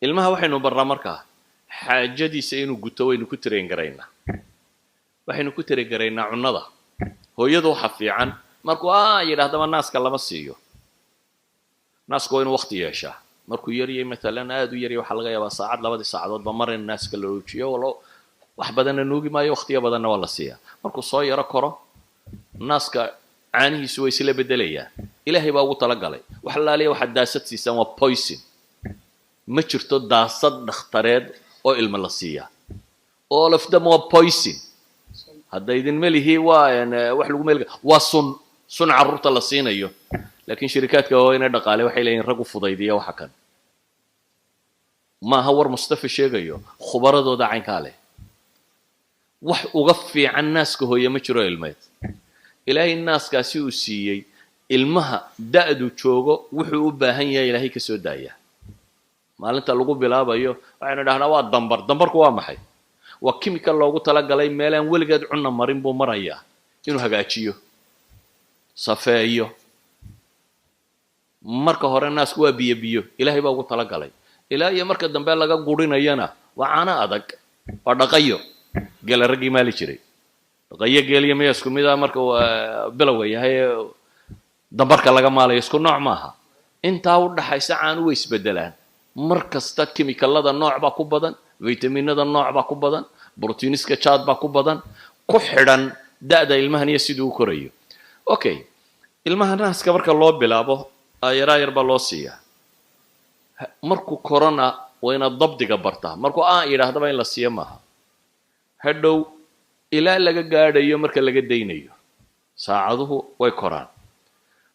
ilmaha waxaynu barraa markaa xaajadiisa inuu guto waynu ku tireen garaynaa waxaynu ku tireen garaynaa cunnada hooyadu waxa fiican markuu yidhaahdaba naaska lama siiyo naasku waa inuu waqti yeeshaa markuu yaryay maalan aad u yaryay waxaa laga yaabaa saacad labadii saacadoodba mar in naaska la oojiyo wax badanna nuugi maayo waqtiyo badanna waa la siiyaa markuu soo yaro koro naaska caanihiisu way isla beddelayaan ilaahay baa ugu talagalay wax laaliya waxaad daasad siisaan waa poison ma jirto daasad dhakhtareed oo ilma la siiyaa all of them waa poison hadda idin melihi waa wax lagu meel waa sun carruurta la siinayo laakiin shirikaadka waaweyn ee dhaqaale waxay leeyihiin rag u fudaydiya waxa kan maaha war mustafa sheegayo khubaradooda caynkaa leh wax uga fiican naaska hooye ma jiro ilmeed ilaahay naaskaasi uu siiyey ilmaha da'du joogo wuxuu u baahan yahay ilaahay ka soo daaya maalinta lagu bilaabayo waxaynu dhahnaa waa dambarku waa maxay waa chemical loogu talagalay meelaan weligeed cunna marin buu marayaa inuu hagaajiyo safeeyo marka hore naasku waa biyo ilaahay baa ugu talagalay ilaa iyo marka dambe laga gurinayana waa caano adag waa dhaqayo geel raggii maali jiray dhaqayo geeliya miya isku mid ah marka bilowga yahay dambarka laga maalayo isku nooc maaha intaa u dhaxaysa caanu way isbedelaan mar kasta chemicalada nooc baa ku badan vitaminada nooc baa ku badan proteiniska jaad baa ku badan ku xidhan da'da ilmahan iyo siduu u korayo okay ilmaha naaska marka loo bilaabo yar baa loo siiyaa markuu korona waa inaad dabdiga bartaa markuu yidhaahdaba in la siiyo maaha hadhow ilaa laga gaadhayo marka laga daynayo saacaduhu way koraan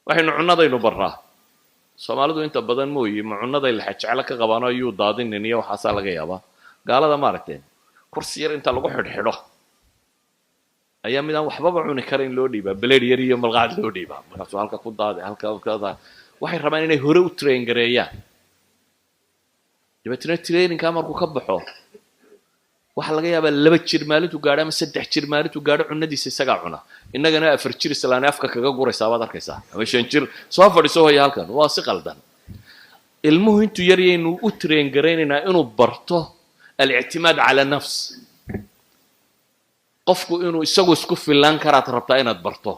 waxaynu cunnadaynu barraa soomaalidu inta badan mooyi ma cunnaday laxajeclo ka qabaano ayuu daadinin iyo waxaasaa laga yaabaa gaalada maaragteen kursi yar inta lagu xidhxidho ayaa midaan waxbaba cuni karayn loo dhiibaa beleed yar iyo malqacad loo dhiibaa markaasuu halka ku daade halka waxay rabaan inay hore u train gareeyaan dabeetna traininkaa markuu ka baxo waxaa laga yaabaa 2 jir maalintuu gaadho ama 3 jir maalintuu gaadho cunnadiisa isagaa cuna innagana 4 jir islaani afka kaga guraysaa baad arkaysaa ama 5 jir soo fadhiso hooya halkan waa si qaldan ilmuhu intuu yaryaynu u train garaynaynaa inuu barto al-i'timaad cala nafs qofku inuu isagu isku filan karaad rabtaa inaad barto